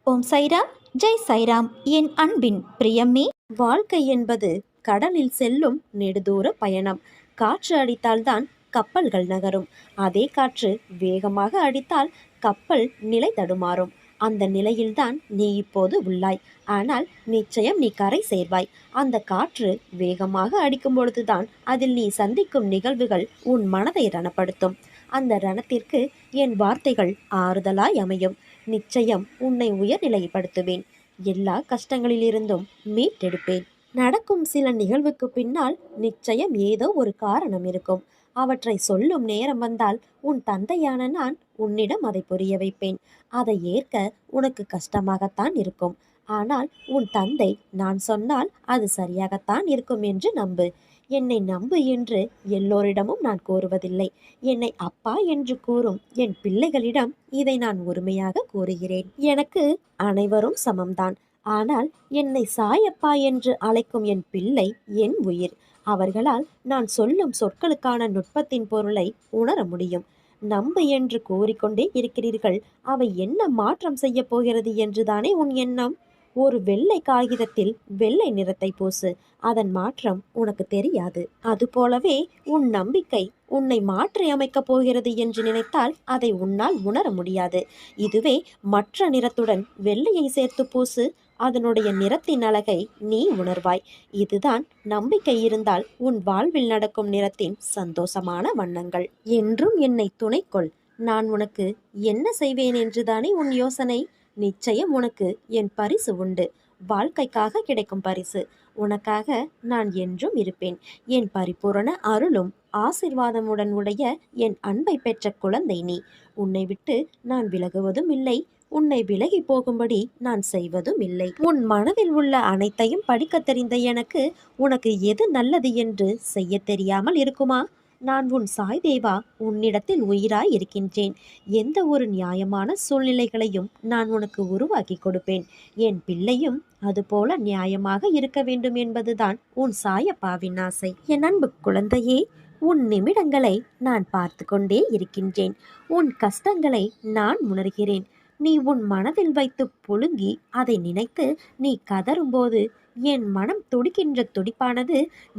ஓம் சைராம், ஜெய் சைராம். என் அன்பின் பிரியமே, வாழ்க்கை என்பது கடலில் செல்லும் நெடுதூர பயணம். காற்று அடித்தால்தான் கப்பல்கள் நகரும். அதே காற்று வேகமாக அடித்தால் கப்பல் நிலை தடுமாறும். அந்த நிலையில்தான் நீ இப்போது உள்ளாய். ஆனால் நிச்சயம் நீ கரை சேர்வாய். அந்த காற்று வேகமாக அடிக்கும் பொழுதுதான் அதில் நீ சந்திக்கும் நிகழ்வுகள் உன் மனதை ரணப்படுத்தும். அந்த ரணத்திற்கு என் வார்த்தைகள் ஆறுதலாய் அமையும். நிச்சயம் உன்னை உயர்நிலைப்படுத்துவேன். எல்லா கஷ்டங்களிலிருந்தும் மீட்டெடுப்பேன். நடக்கும் சில நிகழ்வுக்கு பின்னால் நிச்சயம் ஏதோ ஒரு காரணம் இருக்கும். அவற்றை சொல்லும் நேரம் வந்தால் உன் தந்தையான நான் உன்னிடம் அதை புரிய வைப்பேன். அதை ஏற்க உனக்கு கஷ்டமாகத்தான் இருக்கும். ஆனால் உன் தந்தை நான் சொன்னால் அது சரியாகத்தான் இருக்கும் என்று நம்பு. என்னை நம்பு என்று எல்லோரிடமும் நான் கூறுவதில்லை. என்னை அப்பா என்று கூறும் என் பிள்ளைகளிடம் இதை நான் உரிமையாக கூறுகிறேன். எனக்கு அனைவரும் சமம்தான். ஆனால் என்னை சாயப்பா என்று அழைக்கும் என் பிள்ளை என் உயிர். அவர்களால் நான் சொல்லும் சொற்களுக்கான நுட்பத்தின் பொருளை உணர முடியும். நம்பு என்று கூறிக்கொண்டே இருக்கிறீர்கள். அவை என்ன மாற்றம் செய்ய போகிறது என்றுதானே உன் எண்ணம்? ஒரு வெள்ளை காகிதத்தில் வெள்ளை நிறத்தை பூசு. அதன் மாற்றம் உனக்கு தெரியாது. அதுபோலவே உன் நம்பிக்கை உன்னை மாற்றி அமைக்கப் போகிறது என்று நினைத்தால் அதை உன்னால் உணர முடியாது. இதுவே மற்ற நிறத்துடன் வெள்ளையை சேர்த்து பூசு. அதனுடைய நிறத்தின் அழகை நீ உணர்வாய். இதுதான் நம்பிக்கை இருந்தால் உன் வாழ்வில் நடக்கும் நிறத்தின் சந்தோஷமான வண்ணங்கள். என்றும் என்னை துணைக்கொள். நான் உனக்கு என்ன செய்வேன் என்றுதானே உன் யோசனை? நிச்சயம் உனக்கு என் பரிசு உண்டு. வாழ்க்கைக்காக கிடைக்கும் பரிசு. உனக்காக நான் என்றும் இருப்பேன். என் பரிபூரண அருளும் ஆசிர்வாதமுடன் உடைய என் அன்பை பெற்ற குழந்தை நீ. உன்னை விட்டு நான் விலகுவதும் இல்லை. உன்னை விலகி போகும்படி நான் செய்வதும் இல்லை. உன் மனதில் உள்ள அனைத்தையும் படிக்க தெரிந்த எனக்கு உனக்கு எது நல்லது என்று செய்ய தெரியாமல் இருக்குமா? நான் உன் சாய் தேவா உன்னிடத்தில் உயிராய் இருக்கின்றேன். எந்த ஒரு நியாயமான சூழ்நிலைகளையும் நான் உனக்கு உருவாக்கி கொடுப்பேன். என் பிள்ளையும் அதுபோல நியாயமாக இருக்க வேண்டும் என்பதுதான் உன் சாயப்பாவின் ஆசை. என் அன்பு குழந்தையே, உன் நிமிடங்களை நான் பார்த்து கொண்டே இருக்கின்றேன். உன் கஷ்டங்களை நான் உணர்கிறேன். நீ உன் மனதில் வைத்து புழுங்கி அதை நினைத்து நீ கதறும்போது என் மனம் துடிக்கின்ற துடிப்பானது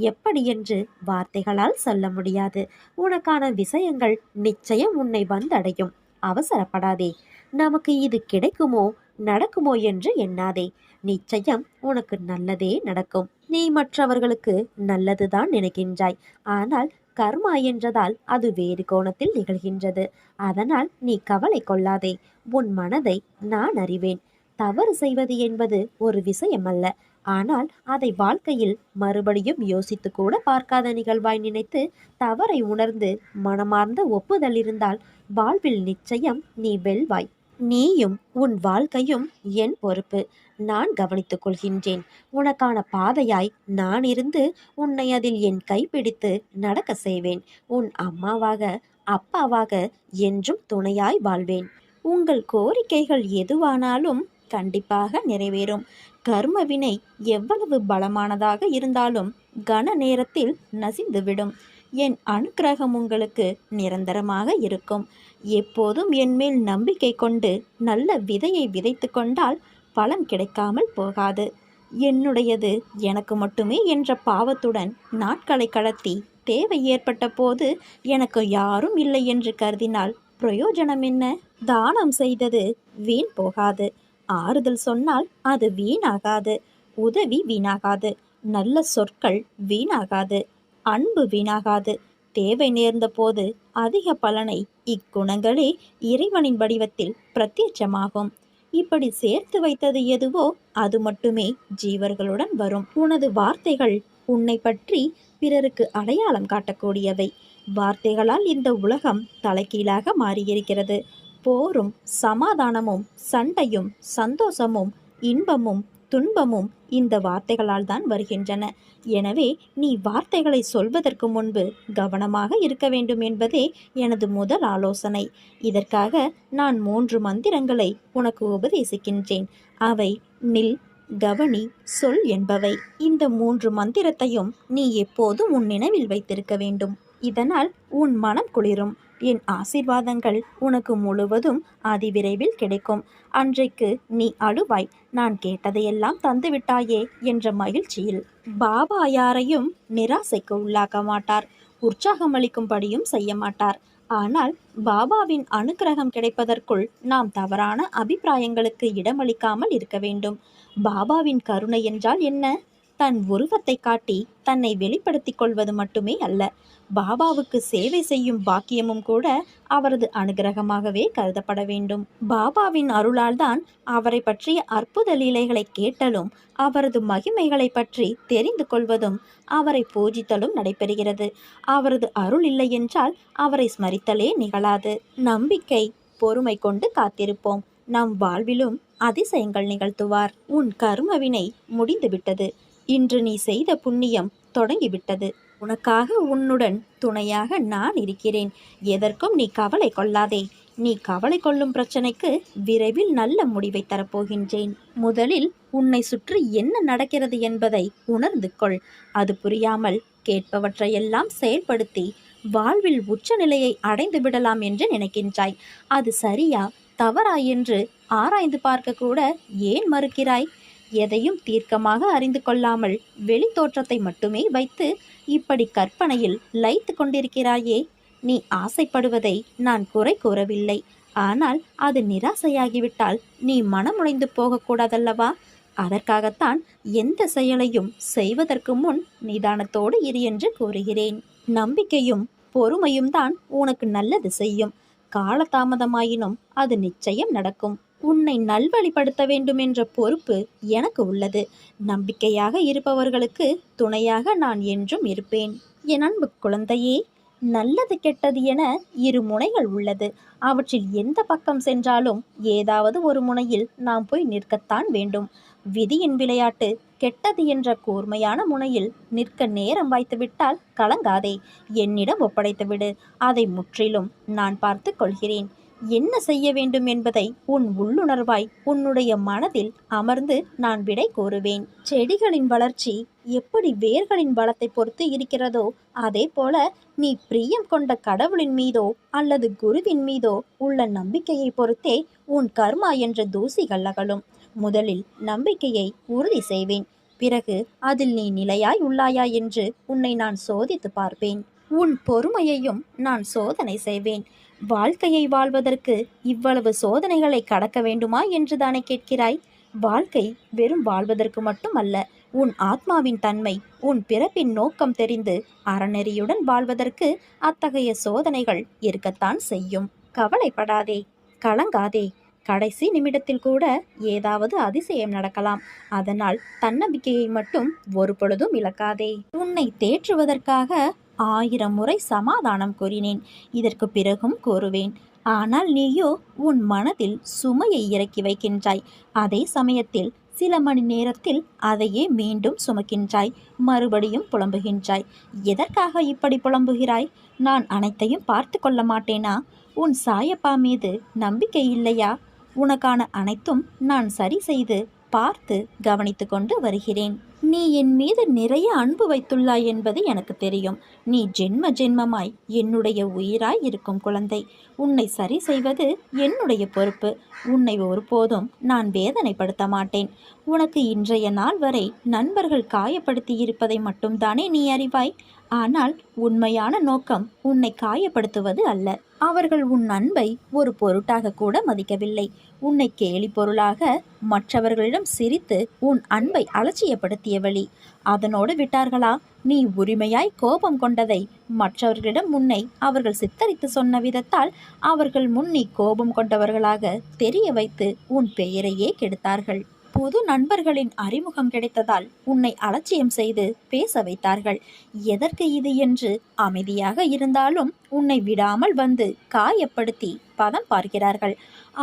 எப்படி என்று வார்த்தைகளால் சொல்ல முடியாது. உனக்கான விஷயங்கள் நிச்சயம் உன்னை வந்தடையும். அவசரப்படாதே. நமக்கு இது கிடைக்குமோ நடக்குமோ என்று எண்ணாதே. நிச்சயம் உனக்கு நல்லதே நடக்கும். நீ மற்றவர்களுக்கு நல்லதுதான் நினைக்கின்றாய். ஆனால் கர்மா என்றதால் அது வேறு கோணத்தில் நிகழ்கின்றது. அதனால் நீ கவலை கொள்ளாதே. உன் மனதை நான் அறிவேன். தவறு செய்வது என்பது ஒரு விஷயம் அல்ல. ஆனால் அதை வாழ்க்கையில் மறுபடியும் யோசித்து கூட பார்க்காத நிகழ்வாய் நினைத்து தவறை உணர்ந்து மனமார்ந்த ஒப்புதல் இருந்தால் வாழ்வில் நிச்சயம் நீ வெல்வாய். நீயும் உன் வாழ்க்கையும் என் பொறுப்பு. நான் கவனித்துக் கொள்கின்றேன். உனக்கான பாதையாய் நான் இருந்து உன்னை அதில் என் கைப்பிடித்து நடக்க செய்வேன். உன் அம்மாவாக அப்பாவாக என்றும் துணையாய் வாழ்வேன். உங்கள் கோரிக்கைகள் எதுவானாலும் கண்டிப்பாக நிறைவேறும். கர்மவினை எவ்வளவு பலமானதாக இருந்தாலும் கன நேரத்தில் நசிந்துவிடும். என் அனுக்கிரகம் உங்களுக்கு நிரந்தரமாக இருக்கும். எப்போதும் என்மேல் நம்பிக்கை கொண்டு நல்ல விதையை விதைத்து கொண்டால் பலன் கிடைக்காமல் போகாது. என்னுடையது எனக்கு மட்டுமே என்ற பாவத்துடன் நாட்களை கடத்தி தேவை ஏற்பட்ட போது எனக்கு யாரும் இல்லை என்று கருதினால் பிரயோஜனம் என்ன? தானம் செய்தது வீண் போகாது. ஆறுதல் சொன்னால் அது வீணாகாது. உதவி வீணாகாது. நல்ல சொற்கள் வீணாகாது. அன்பு வீணாகாது. தேவை நேர்ந்த போது அதிக பலனை இக்குணங்களே இறைவனின் வடிவத்தில் பிரத்யட்சமாகும். இப்படி சேர்த்து வைத்தது எதுவோ அது மட்டுமே ஜீவர்களுடன் வரும். உனது வார்த்தைகள் உன்னை பற்றி பிறருக்கு அடையாளம் காட்டக்கூடியவை. வார்த்தைகளால் இந்த உலகம் தலைகீழாக மாறியிருக்கிறது. போரும் சமாதானமும் சண்டையும் சந்தோஷமும் இன்பமும் துன்பமும் இந்த வார்த்தைகளால் தான் வருகின்றன. எனவே நீ வார்த்தைகளை சொல்வதற்கு முன்பு கவனமாக இருக்க வேண்டும் என்பதே எனது முதல் ஆலோசனை. இதற்காக நான் 3 மந்திரங்களை உனக்கு உபதேசிக்கின்றேன். அவை நில், கவனி, சொல் என்பவை. இந்த 3 மந்திரத்தையும் நீ எப்போதும் உன் நினைவில் வைத்திருக்க வேண்டும். இதனால் உன் மனம் குளிரும். என் ஆசீர்வாதங்கள் உனக்கு முழுவதும் அதிவிரைவில் கிடைக்கும். அன்றைக்கு நீ அழுவாய், நான் கேட்டதையெல்லாம் தந்துவிட்டாயே என்ற மகிழ்ச்சியில். பாபா யாரையும் நிராசைக்கு உள்ளாக்க மாட்டார், உற்சாகமளிக்கும்படியும் செய்ய மாட்டார். ஆனால் பாபாவின் அனுக்கிரகம் கிடைப்பதற்குள் நாம் தவறான அபிப்பிராயங்களுக்கு இடமளிக்காமல் இருக்க வேண்டும். பாபாவின் கருணை என்றால் என்ன? தன் உருவத்தை காட்டி தன்னை வெளிப்படுத்திக் கொள்வது மட்டுமே அல்ல, பாபாவுக்கு சேவை செய்யும் பாக்கியமும் கூட அவரது அனுகிரகமாகவே கருதப்பட வேண்டும். பாபாவின் அருளால் தான் அவரை பற்றிய அற்புத லீலைகளை கேட்டலும் அவரது மகிமைகளை பற்றி தெரிந்து கொள்வதும் அவரை பூஜித்தலும் நடைபெறுகிறது. அவரது அருள் இல்லை என்றால் அவரை ஸ்மரித்தலே நிகழாது. நம்பிக்கை, பொறுமை கொண்டு காத்திருப்போம். நம் வாழ்விலும் அதிசயங்கள் நிகழ்த்துவார். உன் கர்மவினை முடிந்துவிட்டது. இன்று நீ செய்த புண்ணியம் தொடங்கிவிட்டது. உனக்காக உன்னுடன் துணையாக நான் இருக்கிறேன். எதற்கும் நீ கவலை கொள்ளாதே. நீ கவலை கொள்ளும் பிரச்சனைக்கு விரைவில் நல்ல முடிவை தரப்போகின்றேன். முதலில் உன்னை சுற்றி என்ன நடக்கிறது என்பதை உணர்ந்து கொள். அது புரியாமல் கேட்பவற்றையெல்லாம் செயல்படுத்தி வாழ்வில் உச்சநிலையை அடைந்து விடலாம் என்று நினைக்கின்றாய். அது சரியா தவறா என்று ஆராய்ந்து பார்க்க கூட ஏன் மறுக்கிறாய்? எதையும் தீர்க்கமாக அறிந்து கொள்ளாமல் வெளி தோற்றத்தை மட்டுமே வைத்து இப்படி கற்பனையில் லயித்து கொண்டிருக்கிறாயே. நீ ஆசைப்படுவதை நான் குறை கூறவில்லை. ஆனால் அது நிராசையாகிவிட்டால் நீ மனமுடைந்து போகக்கூடாதல்லவா? அதற்காகத்தான் எந்த செயலையும் செய்வதற்கு முன் நிதானத்தோடு இரு என்று கூறுகிறேன். நம்பிக்கையும் பொறுமையும் தான் உனக்கு நல்லது செய்யும். காலதாமதமாயினும் அது நிச்சயம் நடக்கும். உன்னை நல்வழிப்படுத்த வேண்டும் என்ற பொறுப்பு எனக்கு உள்ளது. நம்பிக்கையாக இருப்பவர்களுக்கு துணையாக நான் என்றும் இருப்பேன். என் அன்பு குழந்தையே, நல்லது கெட்டது என இரு முனைகள் உள்ளது. அவற்றில் எந்த பக்கம் சென்றாலும் ஏதாவது ஒரு முனையில் நாம் போய் நிற்கத்தான் வேண்டும். விதியின் விளையாட்டு. கெட்டது என்ற கூர்மையான முனையில் நிற்க நேரம் வாய்த்துவிட்டால் கலங்காதே, என்னிடம் ஒப்படைத்துவிடு. அதை முற்றிலும் நான் பார்த்து கொள்கிறேன். என்ன செய்ய வேண்டும் என்பதை உன் உள்ளுணர்வாய் உன்னுடைய மனதில் அமர்ந்து நான் விடை கூறுவேன். செடிகளின் வளர்ச்சி எப்படி வேர்களின் பலத்தை பொறுத்து இருக்கிறதோ, அதே போல நீ பிரியம் கொண்ட கடவுளின் மீதோ அல்லது குருவின் மீதோ உள்ள நம்பிக்கையை பொறுத்தே உன் கர்மா என்ற தூசிகள் அகலும். முதலில் நம்பிக்கையை உறுதி செய்வேன். பிறகு அதில் நீ நிலையாய் உள்ளாயா என்று உன்னை நான் சோதித்து பார்ப்பேன். உன் பொறுமையையும் நான் சோதனை செய்வேன். வாழ்க்கையை வாழ்வதற்கு இவ்வளவு சோதனைகளை கடக்க வேண்டுமா என்று தானே கேட்கிறாய்? வாழ்க்கை வெறும் வாழ்வதற்கு மட்டும் அல்ல. உன் ஆத்மாவின் தன்மை, உன் பிறப்பின் நோக்கம் தெரிந்து அறநெறியுடன் வாழ்வதற்கு அத்தகைய சோதனைகள் இருக்கத்தான் செய்யும். கவலைப்படாதே, கலங்காதே. கடைசி நிமிடத்தில் கூட ஏதாவது அதிசயம் நடக்கலாம். அதனால் தன்னம்பிக்கையை மட்டும் ஒரு பொழுதும் இழக்காதே. உன்னை தேற்றுவதற்காக 1000 முறை சமாதானம் கூறினேன். இதற்கு பிறகும் கூறுவேன். ஆனால் நீயோ உன் மனதில் சுமையை இறக்கி வைக்கின்றாய். அதே சமயத்தில் சில மணி நேரத்தில் அதையே மீண்டும் சுமக்கின்றாய். மறுபடியும் புலம்புகின்றாய். எதற்காக இப்படி புலம்புகிறாய்? நான் அனைத்தையும் பார்த்து கொள்ள மாட்டேனா? உன் சாயப்பா மீது நம்பிக்கை இல்லையா? உனக்கான அனைத்தும் நான் சரி செய்து பார்த்து கவனித்து கொண்டு வருகிறேன். நீ என் மீது நிறைய அன்பு வைத்துள்ளாய் என்பது எனக்கு தெரியும். நீ ஜென்ம ஜென்மமாய் என்னுடைய உயிராய் இருக்கும் குழந்தை. உன்னை சரி செய்வது என்னுடைய பொறுப்பு. உன்னை ஒருபோதும் நான் வேதனைப்படுத்த மாட்டேன். உனக்கு இன்றைய நாள் வரை நண்பர்கள் காயப்படுத்தி இருப்பதை மட்டும்தானே நீ அறிவாய். ஆனால் உண்மையான நோக்கம் உன்னை காயப்படுத்துவது அல்ல. அவர்கள் உன் அன்பை ஒரு பொருட்டாக கூட மதிக்கவில்லை. உன்னை கேலி பொருளாக மற்றவர்களிடம் சிரித்து உன் அன்பை அலட்சியப்படுத்திய வழி. அதனோடு விட்டார்களா? நீ உரிமையாய் கோபம் கொண்டதை மற்றவர்களிடம் முன்னை அவர்கள் சித்தரித்து சொன்ன விதத்தால் அவர்கள் முன் நீ கோபம் கொண்டவர்களாக தெரிய வைத்து உன் பெயரையே கெடுத்தார்கள். புது நண்பர்களின் அறிமுகம் கிடைத்ததால் உன்னை அலட்சியம் செய்து பேச வைத்தார்கள். எதற்கு இது என்று அமைதியாக இருந்தாலும் உன்னை விடாமல் வந்து காயப்படுத்தி பதம் பார்க்கிறார்கள்.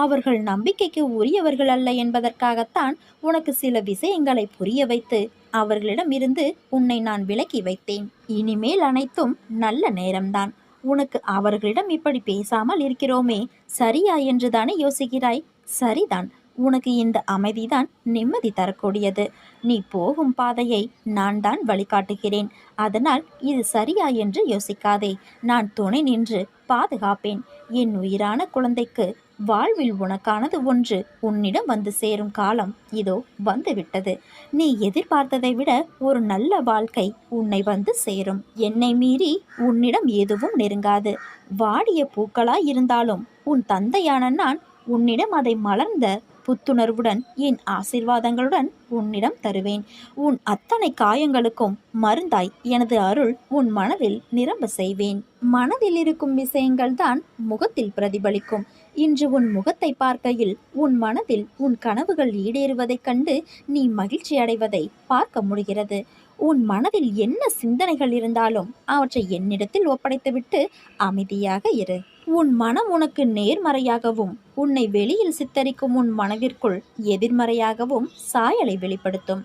அவர்கள் நம்பிக்கைக்கு உரியவர்கள் அல்ல என்பதற்காகத்தான் உனக்கு சில விஷயங்களை புரிய வைத்து அவர்களிடம் இருந்து உன்னை நான் விலக்கி வைத்தேன். இனிமேல் அனைத்தும் நல்ல நேரம்தான். உனக்கு அவர்களிடம் இப்படி பேசாமல் இருக்கிறோமே சரியா என்றுதானே யோசிக்கிறாய்? சரிதான். உனக்கு இந்த அமைதிதான் நிம்மதி தரக்கூடியது. நீ போகும் பாதையை நான் தான் வழிகாட்டுகிறேன். அதனால் இது சரியா என்று யோசிக்காதே. நான் துணை நின்று பாதுகாப்பேன். என் உயிரான குழந்தைக்கு வாழ்வில் உனக்கானது ஒன்று உன்னிடம் வந்து சேரும் காலம் இதோ வந்துவிட்டது. நீ எதிர்பார்த்ததை விட ஒரு நல்ல வாழ்க்கை உன்னை வந்து சேரும். என்னை மீறி உன்னிடம் எதுவும் நெருங்காது. வாடிய பூக்களாய் இருந்தாலும் உன் தந்தையான நான் உன்னிடம் அதை மலர்ந்த புத்துணர்வுடன் என் ஆசீர்வாதங்களுடன் உன்னிடம் தருவேன். உன் அத்தனை காயங்களுக்கும் மருந்தாய் எனது அருள் உன் மனதில் நிரம்ப செய்வேன். மனதில் இருக்கும் விஷயங்கள் தான் முகத்தில் பிரதிபலிக்கும். இன்று உன் முகத்தை பார்க்கையில் உன் மனதில் உன் கனவுகள் ஈடேறுவதைக் கண்டு நீ மகிழ்ச்சி அடைவதை பார்க்க முடிகிறது. உன் மனதில் என்ன சிந்தனைகள் இருந்தாலும் அவற்றை என்னிடத்தில் ஒப்படைத்துவிட்டு அமைதியாக இரு. உன் மனம் உனக்கு நேர்மறையாகவும் உன்னை வெளியில் சித்தரிக்கும் உன் மனதிற்குள் எதிர்மறையாகவும் சாயலை வெளிப்படுத்தும்.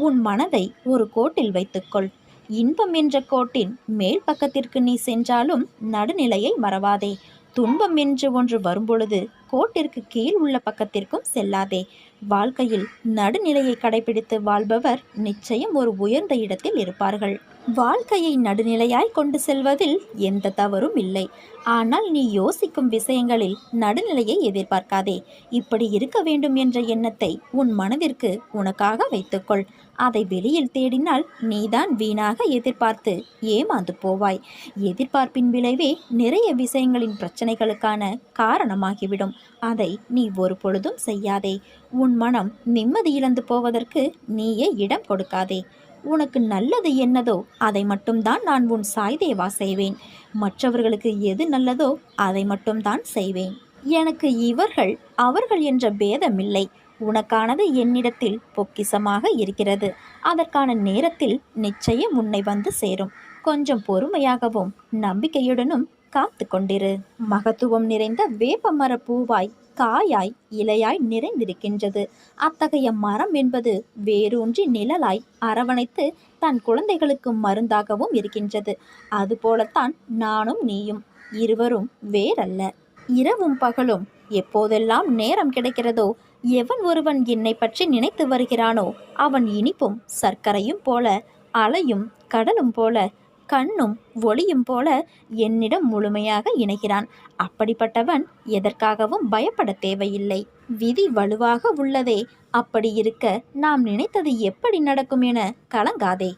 உன் மனதை ஒரு கோட்டில் வைத்துக்கொள். இன்பம் என்ற கோட்டின் மேல் பக்கத்திற்கு நீ சென்றாலும் நடுநிலையை மறவாதே. துன்பம் என்று ஒன்று வரும்பொழுது கோட்டிற்கு கீழ் உள்ள பக்கத்திற்கும் செல்லாதே. வாழ்க்கையில் நடுநிலையை கடைபிடித்து வாழ்பவர் நிச்சயம் ஒரு உயர்ந்த இடத்தில் இருப்பார்கள். வாழ்க்கையை நடுநிலையாய் கொண்டு செல்வதில் எந்த தவறும் இல்லை. ஆனால் நீ யோசிக்கும் விஷயங்களில் நடுநிலையை எதிர்பார்க்காதே. இப்படி இருக்க வேண்டும் என்ற எண்ணத்தை உன் மனதிற்கு உனக்காக வைத்துக்கொள். அதை வெளியில் தேடினால் நீதான் வீணாக எதிர்பார்த்து ஏமாந்து போவாய். எதிர்பார்ப்பின் விளைவே நிறைய விஷயங்களின் பிரச்சனைகளுக்கான காரணமாகிவிடும். அதை நீ ஒரு பொழுதும் செய்யாதே. உன் மனம் நிம்மதி இழந்து போவதற்கு நீயே இடம் கொடுக்காதே. உனக்கு நல்லது என்னதோ அதை மட்டும்தான் நான் உன் சாய்தேவா செய்வேன். மற்றவர்களுக்கு எது நல்லதோ அதை மட்டும்தான் செய்வேன். எனக்கு இவர்கள் அவர்கள் என்ற பேதமில்லை. உனக்கானது என்னிடத்தில் பொக்கிசமாக இருக்கிறது. அதற்கான நேரத்தில் நிச்சயம் உன்னை வந்து சேரும். கொஞ்சம் பொறுமையாகவும் நம்பிக்கையுடனும் காத்து கொண்டிரு. மகத்துவம் நிறைந்த வேப்பமர பூவாய் காயாய் இலையாய் நிறைந்திருக்கின்றது. அத்தகைய மரம் என்பது வேரூன்றி நிழலாய் அரவணைத்து தன் குழந்தைகளுக்கு மருந்தாகவும் இருக்கின்றது. அதுபோலத்தான் நானும் நீயும் இருவரும் வேறல்ல. இரவும் பகலும் எப்போதெல்லாம் நேரம் கிடைக்கிறதோ எவன் ஒருவன் என்னை பற்றி நினைத்து வருகிறானோ அவன் இனிப்பும் சர்க்கரையும் போல, அலையும் கடலும் போல, கண்ணும் ஒளியும் போல என்னிடம் முழுமையாக இணைகிறான். அப்படிப்பட்டவன் எதற்காகவும் பயப்பட தேவையில்லை. விதி வலுவாக உள்ளதே. அப்படி இருக்க நாம் நினைத்தது எப்படி நடக்கும் என கலங்காதே.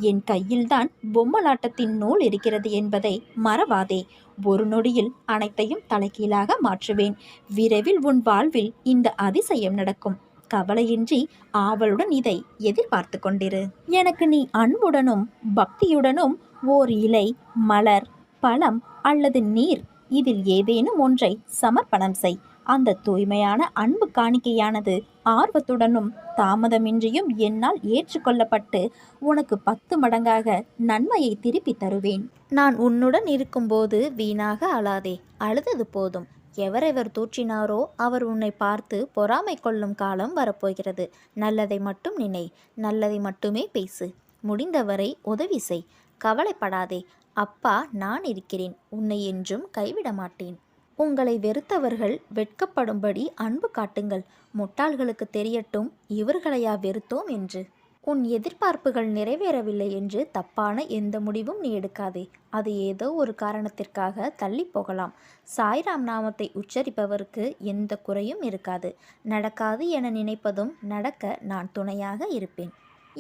என் கையில்தான் பொம்மலாட்டத்தின் நூல் இருக்கிறது என்பதை மறவாதே. ஒரு நொடியில் அனைத்தையும் தலைகீழாக மாற்றுவேன். விரைவில் உன் வாழ்வில் இந்த அதிசயம் நடக்கும். கவலையின்றி ஆவலுடன் இதை எதிர்பார்த்து கொண்டிரு. எனக்கு நீ அன்புடனும் பக்தியுடனும் ஓர் இலை, மலர், பழம் அல்லது நீர் இதில் ஏதேனும் ஒன்றை சமர்ப்பணம் செய். அந்த தூய்மையான அன்பு காணிக்கையானது ஆர்வத்துடனும் தாமதமின்றியும் என்னால் ஏற்றுக்கொள்ளப்பட்டு உனக்கு 10 மடங்காக நன்மையை திருப்பி தருவேன். நான் உன்னுடன் இருக்கும்போது வீணாக அழாதே. அழுதது போதும். எவரெவர் தூற்றினாரோ அவர் உன்னை பார்த்து பொறாமை கொள்ளும் காலம் வரப்போகிறது. நல்லதை மட்டும் நினை. நல்லதை மட்டுமே பேசு. முடிந்தவரை உதவி செய். கவலைப்படாதே. அப்பா நான் இருக்கிறேன். உன்னை என்றும் கைவிட மாட்டேன். உங்களை வெறுத்தவர்கள் வெட்கப்படும்படி அன்பு காட்டுங்கள். முட்டாள்களுக்கு தெரியட்டும் இவர்களையா வெறுத்தோம் என்று. உன் எதிர்பார்ப்புகள் நிறைவேறவில்லை என்று தப்பான எந்த முடிவும் நீ எடுக்காதே. அது ஏதோ ஒரு காரணத்திற்காக தள்ளி போகலாம். சாய்ராம் நாமத்தை உச்சரிப்பவருக்கு எந்த குறையும் இருக்காது. நடக்காது என நினைப்பதும் நடக்க நான் துணையாக இருப்பேன்.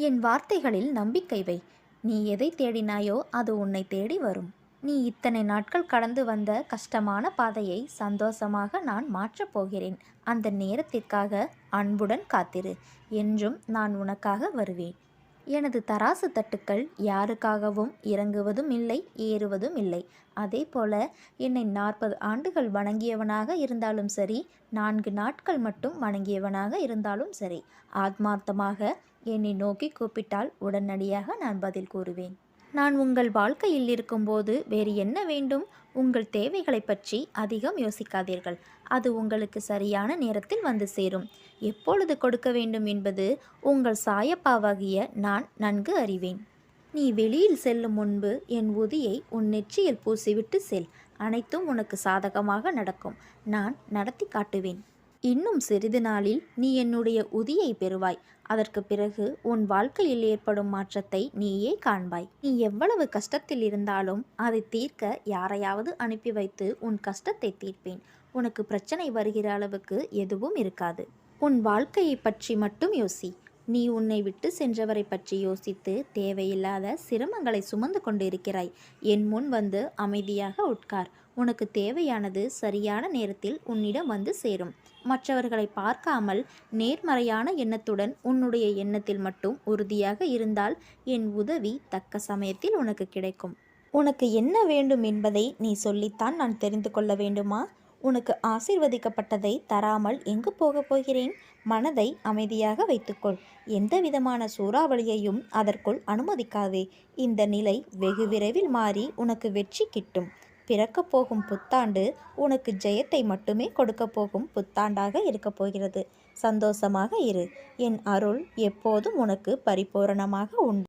என் வார்த்தைகளில் நம்பிக்கை வை. நீ எதை தேடினாயோ அது உன்னை தேடி வரும். நீ இத்தனை நாட்கள் கடந்து வந்த கஷ்டமான பாதையை சந்தோஷமாக நான் மாற்றப் போகிறேன். அந்த நேரத்திற்காக அன்புடன் காத்திரு. என்றும் நான் உனக்காக வருவேன். எனது தராசு தட்டுக்கள் யாருக்காகவும் இறங்குவதும் இல்லை, ஏறுவதும் இல்லை. அதே போல என்னை 40 ஆண்டுகள் வணங்கியவனாக இருந்தாலும் சரி, 4 நாட்கள் மட்டும் வணங்கியவனாக இருந்தாலும் சரி, ஆத்மார்த்தமாக என்னை நோக்கி கூப்பிட்டால் உடனடியாக நான் பதில் கூறுவேன். நான் உங்கள் வாழ்க்கையில் இருக்கும்போது வேறு என்ன வேண்டும்? உங்கள் தேவைகளை பற்றி அதிகம் யோசிக்காதீர்கள். அது உங்களுக்கு சரியான நேரத்தில் வந்து சேரும். எப்பொழுது கொடுக்க வேண்டும் என்பது உங்கள் சாயப்பாவாகிய நான் நன்கு அறிவேன். நீ வெளியில் செல்லும் முன்பு என் உதியை உன் நெற்றியில் பூசிவிட்டு செல். அனைத்தும் உனக்கு சாதகமாக நடக்கும். நான் நடத்தி காட்டுவேன். இன்னும் சிறிது நாளில் நீ என்னுடைய உதியை பெறுவாய். அதற்கு பிறகு உன் வாழ்க்கையில் ஏற்படும் மாற்றத்தை நீயே காண்பாய். நீ எவ்வளவு கஷ்டத்தில் இருந்தாலும் அதை தீர்க்க யாரையாவது அனுப்பி வைத்து உன் கஷ்டத்தை தீர்ப்பேன். உனக்கு பிரச்சனை வருகிற அளவுக்கு எதுவும் இருக்காது. உன் வாழ்க்கையை பற்றி மட்டும் யோசி. நீ உன்னை விட்டு சென்றவரை பற்றி யோசித்து தேவையில்லாத சிரமங்களை சுமந்து கொண்டிருக்கிறாய். என் முன் வந்து அமைதியாக உட்கார். உனக்கு தேவையானது சரியான நேரத்தில் உன்னிடம் வந்து சேரும். மற்றவர்களை பார்க்காமல் நேர்மறையான எண்ணத்துடன் உன்னுடைய எண்ணத்தில் மட்டும் உறுதியாக இருந்தால் என் உதவி தக்க சமயத்தில் உனக்கு கிடைக்கும். உனக்கு என்ன வேண்டும் என்பதை நீ சொல்லித்தான் நான் தெரிந்து கொள்ள வேண்டுமா? உனக்கு ஆசீர்வதிக்கப்பட்டதை தராமல் எங்கு போகப் போகிறேன்? மனதை அமைதியாக வைத்துக்கொள். எந்த விதமான சூறாவளியையும் அதற்குள் அனுமதிக்காதே. இந்த நிலை வெகு விரைவில் மாறி உனக்கு வெற்றி கிட்டும். பிறக்கப் போகும் புத்தாண்டு உனக்கு ஜெயத்தை மட்டுமே கொடுக்கப் போகும் புத்தாண்டாக இருக்கப் போகிறது. சந்தோஷமாக இரு. என் அருள் எப்போதும் உனக்கு பரிபூரணமாக உண்டு.